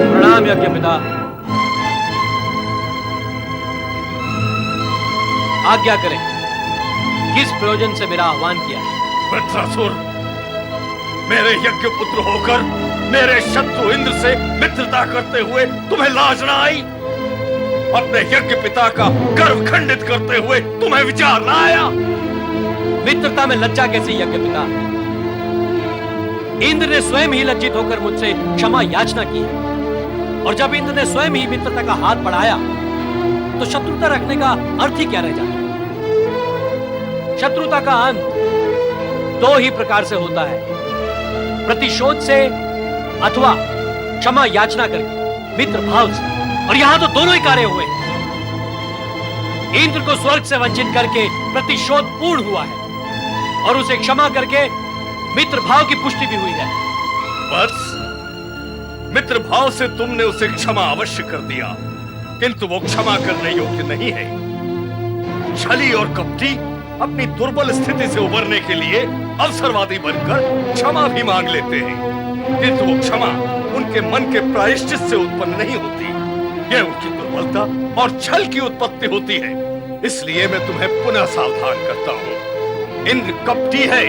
प्रणाम यज्ञ पिता। आज्ञा करें, किस प्रयोजन से मेरा आह्वान किया? वृत्रासुर, मेरे यज्ञ पुत्र होकर मेरे शत्रु इंद्र से मित्रता करते हुए तुम्हें लाज ना आई? अपने यज्ञ पिता का गर्व खंडित करते हुए तुम्हें विचार ना आया? मित्रता में लज्जा कैसी यज्ञ पिता? इंद्र ने स्वयं ही लज्जित होकर मुझसे क्षमा याचना की है। और जब इंद्र ने स्वयं ही मित्रता का हाथ बढ़ाया तो शत्रुता रखने का अर्थ ही क्या रह जाता? शत्रुता का अंत दो ही प्रकार से होता है, प्रतिशोध से अथवा क्षमा याचना करके, मित्र भाव से। और यहां तो दोनों ही कार्य हुए हैं। इंद्र को स्वर्ग से वंचित करके प्रतिशोध पूर्ण हुआ है और उसे क्षमा करके मित्र भाव की पुष्टि भी हुई है। बस मित्र भाव से तुमने उसे क्षमा अवश्य कर दिया, किंतु वो क्षमा करने योग्य नहीं है। छली और कपटी अपनी दुर्बल स्थिति से उबरने के लिए अवसरवादी बनकर क्षमा भी मांग लेते हैं, किंतु वो क्षमा उनके मन के प्रायश्चित से उत्पन्न नहीं होती। यह उनकी दुर्बलता और छल की उत्पत्ति होती है। इसलिए मैं तुम्हें पुनः सावधान करता हूं। इंद्र कपटी है।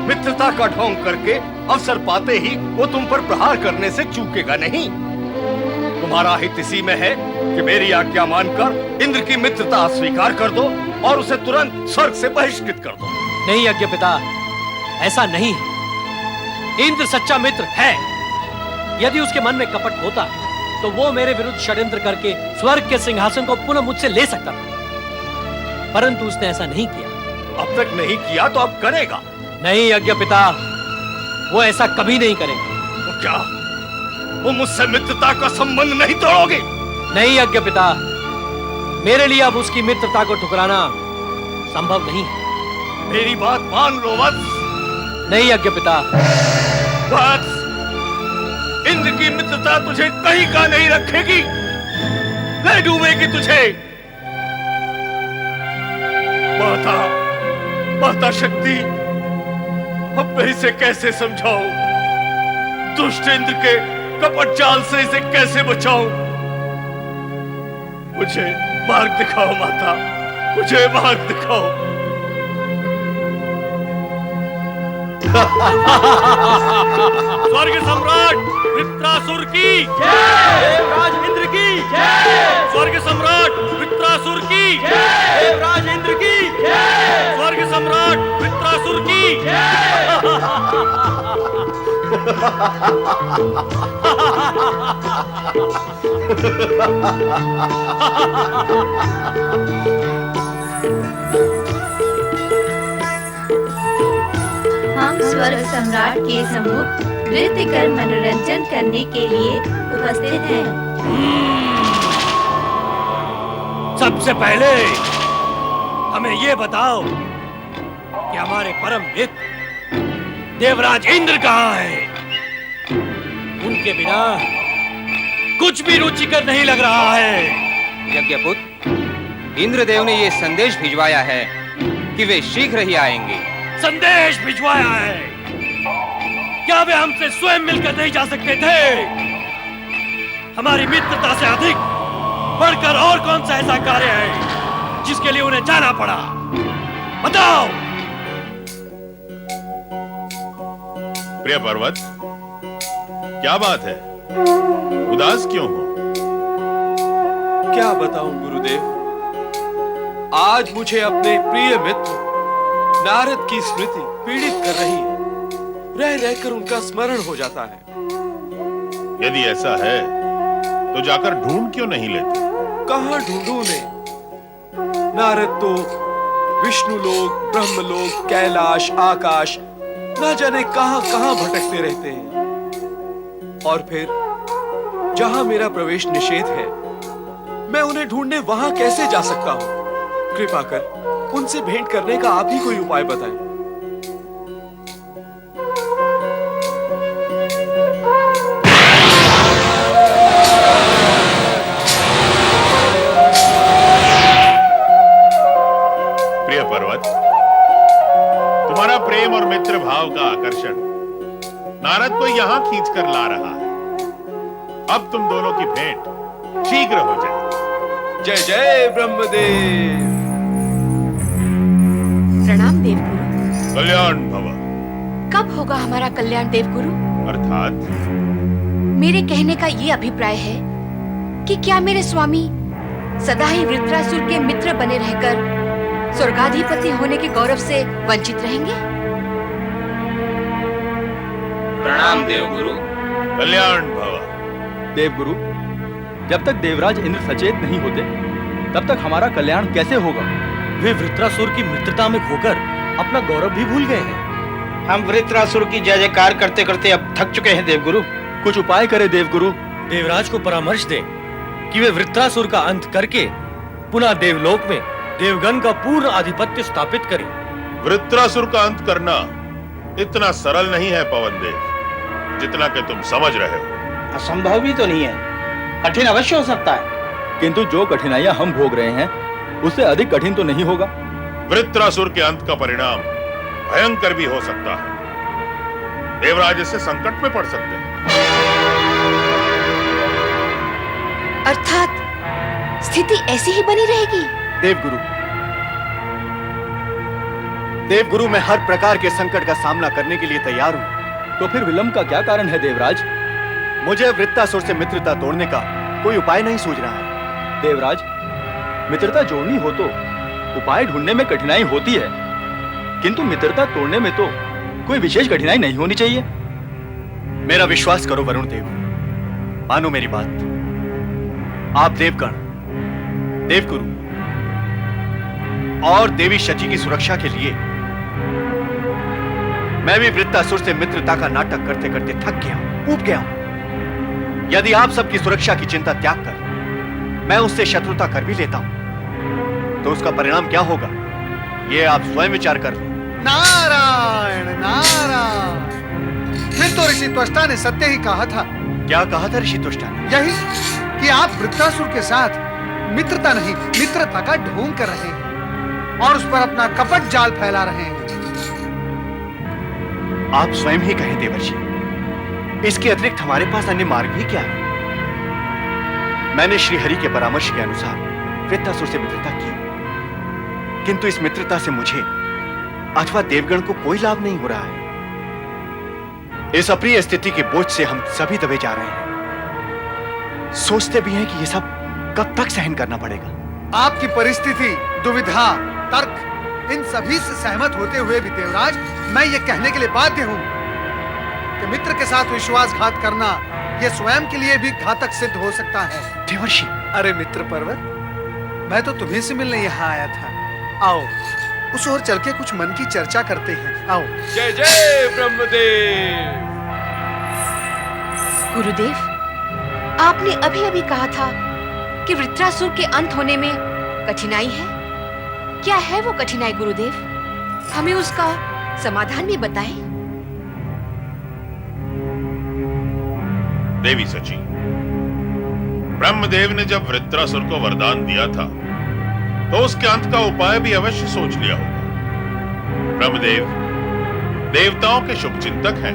मित्रता का ढोंग करके अवसर पाते ही वो तुम पर प्रहार करने से चूकेगा नहीं। तुम्हारा हित इसी में है कि मेरी आज्ञा मानकर इंद्र की मित्रता अस्वीकार कर दो और उसे तुरंत स्वर्ग से बहिष्कृत कर दो। नहीं यज्ञ पिता, ऐसा नहीं है। इंद्र सच्चा मित्र है। यदि उसके मन में कपट होता तो वो मेरे विरुद्ध षड्यंत्र करके स्वर्ग के सिंहासन को पुनः मुझसे ले सकता था, परंतु उसने ऐसा नहीं किया। अब तक नहीं किया तो अब करेगा? नहीं यज्ञ पिता, वो ऐसा कभी नहीं करेगा। तो क्या वो मुझसे मित्रता का संबंध नहीं तोड़ोगे? नहीं यज्ञ पिता, मेरे लिए अब उसकी मित्रता को ठुकराना संभव नहीं है। मेरी बात मान लो वत्स। नहीं यज्ञ पिता। वत्स, इंद्र की मित्रता तुझे कहीं का नहीं रखेगी, ले डूबेगी तुझे। माता, माता शक्ति, अब मैं इसे कैसे समझाऊं? दुष्ट इंद्र के कपट जाल से इसे कैसे बचाऊं? मुझे मार्ग दिखाओ माता, मुझे मार्ग दिखाओ। स्वर्ग सम्राट वृत्रासुर की जय, देवराज इंद्र की जय। स्वर्ग सम्राट वृत्रासुर की जय, देवराज इंद्र की जय। स्वर्ग सम्राट वृत्रासुर की जय। हम स्वर्ग सम्राट के सम्मुख नृत्य कर मनोरंजन करने के लिए उपस्थित हैं। सबसे पहले हमें ये बताओ कि हमारे परम मित्र देवराज इंद्र कहाँ है? उनके बिना कुछ भी रुचिकर नहीं लग रहा है। यज्ञपुत्र, इंद्रदेव ने ये संदेश भिजवाया है कि वे शीघ्र ही आएंगे। संदेश भिजवाया है? क्या वे हमसे स्वयं मिलकर नहीं जा सकते थे? हमारी मित्रता से अधिक बढ़कर और कौन सा ऐसा कार्य है जिसके लिए उन्हें जाना पड़ा? बताओ। प्रिय पर्वत, क्या बात है? उदास क्यों हो? क्या बताऊं गुरुदेव, आज मुझे अपने प्रिय मित्र नारद की स्मृति पीड़ित कर रही है। रह रहकर उनका स्मरण हो जाता है। यदि ऐसा है तो जाकर ढूंढ क्यों नहीं लेते? कहां ढूंढूं उन्हें? नारद तो विष्णु लोक, ब्रह्म लोक, कैलाश, आकाश, न जाने कहां कहां भटकते रहते हैं। और फिर जहां मेरा प्रवेश निषेध है, मैं उन्हें ढूंढने वहां कैसे जा सकता हूं? कृपा कर उनसे भेंट करने का आप ही कोई उपाय बताएं। प्रिय पर्वत, तुम्हारा प्रेम और मित्र भाव का आकर्षण नारद को यहां खींचकर ला रहा है। अब तुम दोनों की भेंट शीघ्र हो जाए। जय जय ब्रह्मदेव। प्रणाम देवगुरु। कल्याण भव। कब होगा हमारा कल्याण देवगुरु? अर्थात मेरे कहने का ये अभिप्राय है कि क्या मेरे स्वामी सदा ही वृत्रासुर के मित्र बने रहकर स्वर्गाधिपति होने के गौरव से वंचित रहेंगे? प्रणाम देवगुरु। कल्याण भव। देवगुरु, जब तक देवराज इंद्र सचेत नहीं होते तब तक हमारा कल्याण कैसे होगा? वे वृत्रासुर की मित्रता में खोकर अपना गौरव भी भूल गए हैं। हम वृत्रासुर की जय जयकार करते करते अब थक चुके हैं देवगुरु। कुछ उपाय करे देवगुरु। देवराज को परामर्श दें कि वे वृत्रासुर का अंत करके पुनः देवलोक में देवगण का पूर्ण आधिपत्य स्थापित करें। वृत्रासुर का अंत करना इतना सरल नहीं है पवन देव, जितना कि तुम समझ रहे हो। असंभव भी तो नहीं है, कठिन अवश्य हो सकता है। किंतु जो कठिनाइयां हम भोग रहे हैं उससे अधिक कठिन तो नहीं होगा। वृत्रासुर के अंत का परिणाम भयंकर भी हो सकता है। देवराज इससे संकट में पड़ सकते हैं। अर्थात स्थिति ऐसी ही बनी रहेगी? देवगुरु, देवगुरु, मैं हर प्रकार के संकट का सामना करने के लिए तैयार हूं। तो फिर विलंब का क्या कारण है देवराज? मुझे वृत्तासुर से मित्रता तोड़ने का कोई उपाय नहीं सूझ रहा है। देवराज, मित्रता जोड़नी हो तो उपाय ढूंढने में कठिनाई होती है, किंतु मित्रता तोड़ने में तो कोई विशेष कठिनाई नहीं होनी चाहिए। मेरा विश्वास करो वरुण देव, मानो मेरी बात। आप देवगण, देवगुरु और देवी शची की सुरक्षा के लिए मैं भी वृत्तासुर से मित्रता का नाटक करते करते थक गया, ऊब गया हूं। यदि आप सबकी सुरक्षा की चिंता त्याग कर मैं उससे शत्रुता कर भी लेता हूं तो उसका परिणाम क्या होगा ये आप स्वयं विचार कर लें। नारायण नारायण, फिर तो ऋषि त्वष्टा ने सत्य ही कहा था। क्या कहा था ऋषि त्वष्टा ने? यही कि आप वृत्रासुर के साथ मित्रता नहीं मित्रता का ढोंग कर रहे हैं और उस पर अपना कपट जाल फैला रहे हैं। आप स्वयं ही कहें देवर्षि, इसके अतिरिक्त हमारे पास अन्य मार्ग ही क्या है? मैंने श्रीहरि के परामर्श के अनुसार वृत्तासुर से मित्रता की, किंतु इस मित्रता से मुझे अथवा देवगण को कोई लाभ नहीं हो रहा है। इस अप्रिय स्थिति के बोझ से हम सभी दबे जा रहे हैं। सोचते भी हैं कि यह सब कब तक सहन करना पड़ेगा। आपकी परिस्थिति, दुविधा, तर्क, इन सभी से सहमत होते हुए भी देवराज, मैं ये कहने के लिए बाध्य हूं कि मित्र के साथ विश्वासघात करना यह स्वयं के लिए भी घातक सिद्ध हो सकता है। देवर्षि, अरे मित्र पर्वत, मैं तो तुम्हीं से मिलने यहाँ आया था। आओ उस ओर चल के कुछ मन की चर्चा करते हैं। आओ। जय जय ब्रह्मदेव। गुरुदेव, आपने अभी अभी कहा था कि वृत्रासुर के अंत होने में कठिनाई है। क्या है वो कठिनाई गुरुदेव? हमें उसका समाधान भी बताएं। देवी सची, ब्रह्मदेव ने जब वृत्रासुर को वरदान दिया था तो उसके अंत का उपाय भी अवश्य सोच लिया होगा। ब्रह्मदेव देवताओं के शुभचिंतक हैं,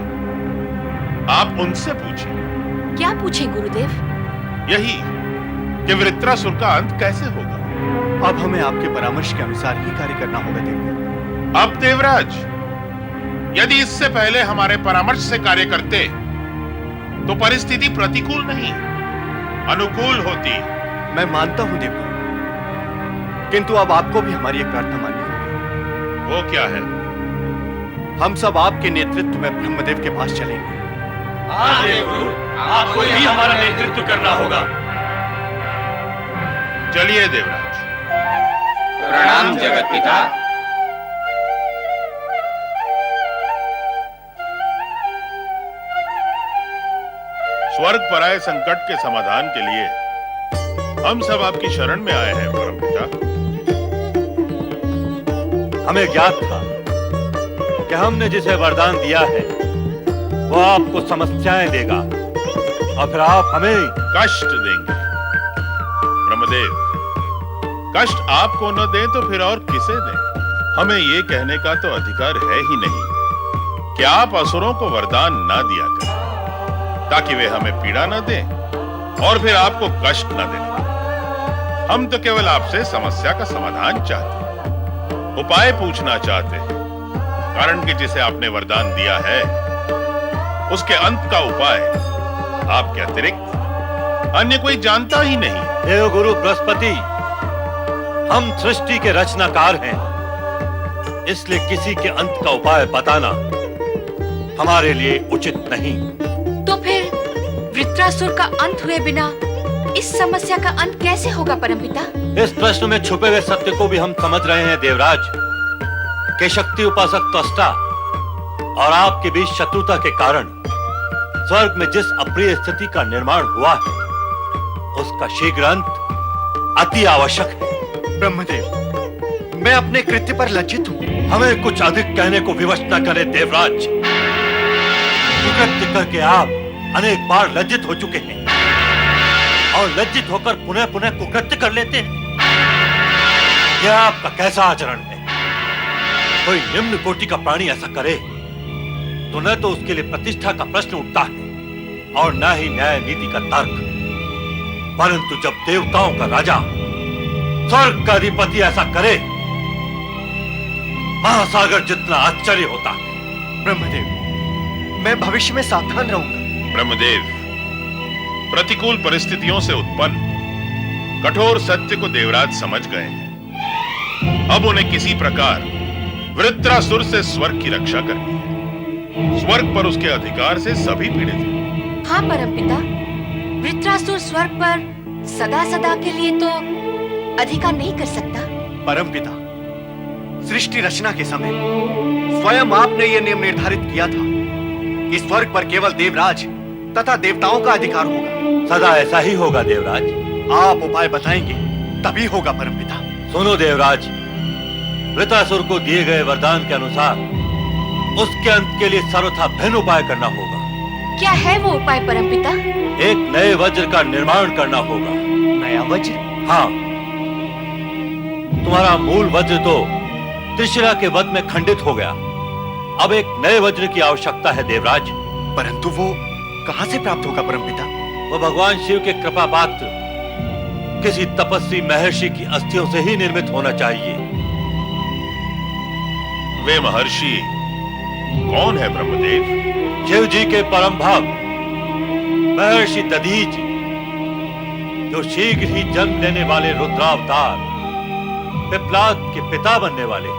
आप उनसे पूछें। क्या पूछें गुरुदेव? यही कि वृत्रासुर का अंत कैसे होगा। अब हमें आपके परामर्श के अनुसार ही कार्य करना होगा देवगुरु। अब देवराज, यदि इससे पहले हमारे परामर्श से कार्य करते तो परिस्थिति प्रतिकूल नहीं अनुकूल होती। मैं मानता हूं देवगुरु, किंतु अब आपको भी हमारी एक प्रार्थना माननी होगी। वो क्या है? हम सब आपके नेतृत्व में ब्रह्मदेव के पास चलेंगे। हाँ देवगुरु, आपको ही हमारा नेतृत्व करना होगा। चलिए देवराज। प्रणाम जगत पिता। स्वर्ग पर आए संकट के समाधान के लिए हम सब आपकी शरण में आए हैं परमपिता। हमें ज्ञात था कि हमने जिसे वरदान दिया है वो आपको समस्याएं देगा और फिर आप हमें कष्ट देंगे। ब्रह्मदेव, कष्ट आपको न दें तो फिर और किसे दें? हमें ये कहने का तो अधिकार है ही नहीं कि आप असुरों को वरदान ना दिया करें ताकि वे हमें पीड़ा न दें। और फिर आपको कष्ट न देना। हम तो केवल आपसे समस्या का समाधान चाहते हैं, उपाय पूछना चाहते हैं। कारण कि जिसे आपने वरदान दिया है उसके अंत का उपाय आपके अतिरिक्त अन्य कोई जानता ही नहीं। देवगुरु बृहस्पति, हम सृष्टि के रचनाकार हैं, इसलिए किसी के अंत का उपाय बताना हमारे लिए उचित नहीं। तो फिर वृत्रासुर का अंत हुए बिना इस समस्या का अंत कैसे होगा परमपिता? इस प्रश्न में छुपे हुए सत्य को भी हम समझ रहे हैं देवराज, कि शक्ति उपासक त्वष्टा और आपके बीच शत्रुता के कारण स्वर्ग में जिस अप्रिय स्थिति का निर्माण हुआ है उसका शीघ्र अंत अति आवश्यक है। ब्रह्मदेव, मैं अपने कृत्य पर लज्जित हूं। हमें कुछ अधिक कहने को विवश न करें देवराज। कुकृत्य करके आप अनेक बार लज्जित हो चुके हैं और लज्जित होकर पुनः पुनः कुकृत्य कर लेते हैं। यह आपका कैसा आचरण है? कोई निम्न कोटि का प्राणी ऐसा करे तो न तो उसके लिए प्रतिष्ठा का प्रश्न उठता है और न ही न्याय नीति का तर्क, परंतु जब देवताओं का राजा स्वर्ग का अधिपति ऐसा करे, महासागर जितना आश्चर्य होता है। ब्रह्मदेव, मैं भविष्य में सावधान रहूंगा। ब्रह्मदेव, प्रतिकूल परिस्थितियों से उत्पन्न कठोर सत्य को देवराज समझ गए हैं। अब उन्हें किसी प्रकार वृत्रासुर से स्वर्ग की रक्षा करनी है। स्वर्ग पर उसके अधिकार से सभी पीड़ित हैं। हाँ परमपिता, वृत्रासुर स्वर्ग पर सदा सदा के लिए तो अधिकार नहीं कर सकता। परमपिता, सृष्टि रचना के समय स्वयं आपने यह नियम निर्धारित किया था कि स्वर्ग पर केवल देवराज तथा देवताओं का अधिकार होगा। सदा ऐसा ही होगा देवराज। आप उपाय बताएंगे तभी होगा परमपिता। सुनो देवराज, वृत्रासुर को दिए गए वरदान के अनुसार उसके अंत के लिए सर्वथा भिन्न उपाय करना होगा। क्या है वो उपाय परमपिता? एक नए वज्र का निर्माण करना होगा। नया वज्र? हाँ, तुम्हारा मूल वज्र तो त्रिशिरा के वध में खंडित हो गया। अब एक नए वज्र की आवश्यकता है देवराज। परंतु वो कहां से प्राप्त होगा परमपिता? वो भगवान शिव के कृपा पात्र किसी तपस्वी महर्षि की अस्थियों से ही निर्मित होना चाहिए। वे महर्षि कौन है ब्रह्मदेव? शिव जी के परम भक्त महर्षि दधीच, जो शीघ्र ही जन्म लेने वाले रुद्रावतार पिप्लाद के पिता बनने वाले।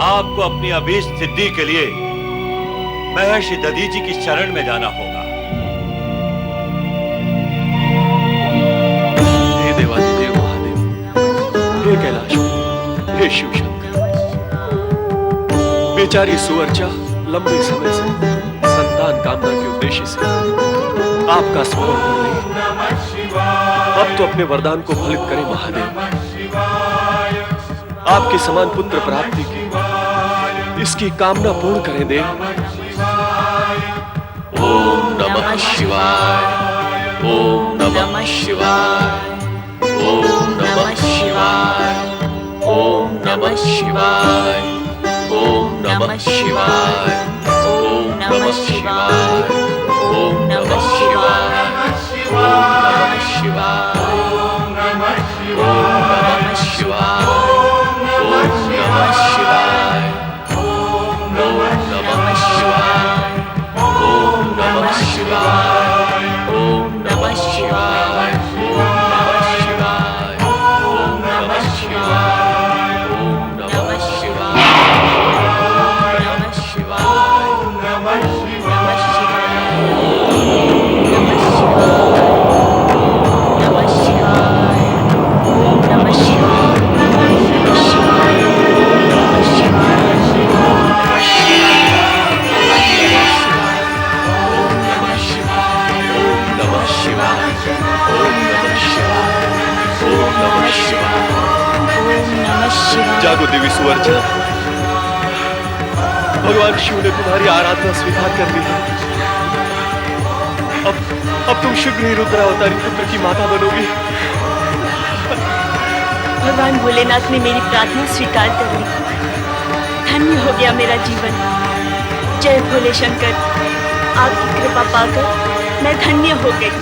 आपको अपनी अभीष्ट सिद्धि के लिए महर्षि दधीची की शरण में जाना होगा। हे देवाधिदेव महादेव, हे कैलाश, हे शिव शंकर, बेचारी सुअर्चा लंबे समय से संतान कामना के उद्देश्य से आपका स्मरण कर रही। अब तो अपने वरदान को फलित करें महादेव। आपके समान पुत्र प्राप्ति की इसकी कामना पूर्ण करें देव। ओम नमः शिवाय, ओम नमः शिवाय, ओम नमः शिवाय, ओम नमः शिवाय, ओम नमः शिवाय, ओम नमः शिवाय, ओम नमः शिवाय, ओम नमः शिवाय, ओम नमः शिवाय, ओम नमः शिवाय, ओम नमः शिवाय, ओम नमः शिवाय, ओम नमः शिवाय, ओम नमः शिवाय, ओम नमः शिवाय, ओम नमः शिवाय, ओम नमः जागो देवी सुअर्चा, भगवान शिव ने तुम्हारी आराधना स्वीकार कर ली है। अब तुम शीघ्र ही रुद्रावतारी पुत्र की माता बनोगी। भगवान भोलेनाथ ने मेरी प्रार्थना स्वीकार कर ली। धन्य हो गया मेरा जीवन। जय भोले शंकर, आपकी कृपा पाकर मैं धन्य हो गई।